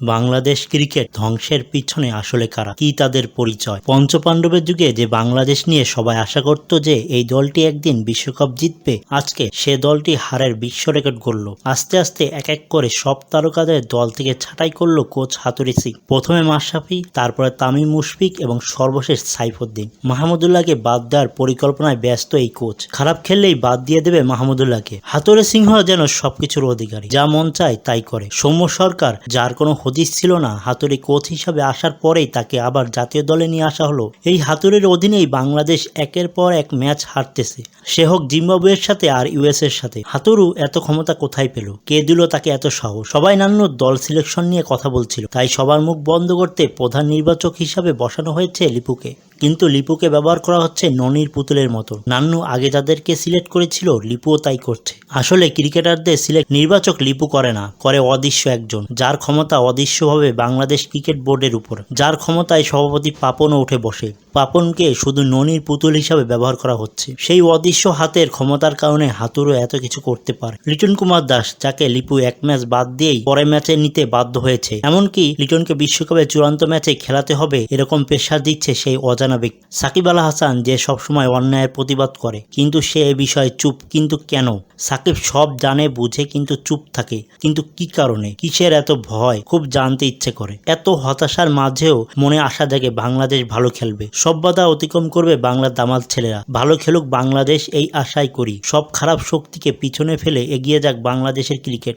Bangladesh cricket ধ্বংসের পিছনে আসলে কারা, কি তাদের পরিচয়? পঞ্চপাণ্ডবের যুগে যে বাংলাদেশ নিয়ে সবাই আশা করত যে এই দলটি একদিন বিশ্বকাপ জিতবে, আজকে সে দলটি হারের বিশ্ব রেকর্ড গড়ল। আস্তে আস্তে এক এক করে সব তারকাদের দল থেকে ছাঁটাই করলো কোচ হাতুড়ি সিং। প্রথমে মাশরাফি, তারপরে তামিম মুশফিক এবং সর্বশেষ সাইফুদ্দিন। মাহমুদুল্লাহকে বাদ দেওয়ার পরিকল্পনায় ব্যস্ত এই কোচ। খারাপ খেললেই বাদ দিয়ে দেবে মাহমুদুল্লাহকে। হাতুড়ি সিংহ যেন সবকিছুর অধিকারী, যা মন চায় তাই করে। সৌম্য সরকার, যার কোনো হদিস ছিল না, হাতুড়ি কোচ হিসাবে আসার পরেই তাকে আবার জাতীয় দলে নিয়ে আসা হলো। এই হাতুড়ির অধীনেই বাংলাদেশ একের পর এক ম্যাচ হারতেছে, সে হোক জিম্বাবুয়ের সাথে আর ইউএস এর সাথে। হাতুড়ু এত ক্ষমতা কোথায় পেল? কে দিল তাকে এত সাহস? সবাই নান্নুর দল সিলেকশন নিয়ে কথা বলছিল, তাই সবার মুখ বন্ধ করতে প্রধান নির্বাচক হিসাবে বসানো হয়েছে লিপুকে। কিন্তু লিপুকে ব্যবহার করা হচ্ছে ননির পুতুলের মতো। নান্নু আগে যাদেরকে সিলেক্ট করেছিল, লিপুও তাই করছে। আসলে ক্রিকেটারদের সিলেক্ট নির্বাচক লিপু করে না, করে অদৃশ্য একজন, যার ক্ষমতা অদৃশ্যভাবে বাংলাদেশ ক্রিকেট বোর্ডের উপর, যার ক্ষমতায় সভাপতি পাপনও উঠে বসে। পাপনকে শুধু ননির পুতুল হিসাবে ব্যবহার করা হচ্ছে। সেই অদৃশ্য হাতের ক্ষমতার কারণে হাতুড়ো এত কিছু করতে পারে। লিটন কুমার দাস, যাকে লিপু এক ম্যাচ বাদ দিয়েই পরের ম্যাচে নিতে বাধ্য হয়েছে, এমনকি লিটনকে বিশ্বকাপের চূড়ান্ত ম্যাচে খেলাতে হবে এরকম প্রেসার দিচ্ছে সেই অজানা ব্যক্তি। সাকিব আল হাসান, যে সবসময় অন্যায়ের প্রতিবাদ করে, কিন্তু সে এ বিষয়ে চুপ। কিন্তু কেন? সাকিব সব জানে বুঝে কিন্তু চুপ থাকে। কিন্তু কি কারণে? কিসের এত ভয়? খুব জানতে ইচ্ছে করে। এত হতাশার মাঝেও মনে আশা জাগে বাংলাদেশ ভালো খেলবে, সব বাধা অতিক্রম করবে বাংলার দামাল ছেলেরা। ভালো খেলুক বাংলাদেশ, এই আশাই করি। সব খারাপ শক্তিকে পিছনে ফেলে এগিয়ে যাক বাংলাদেশের ক্রিকেট।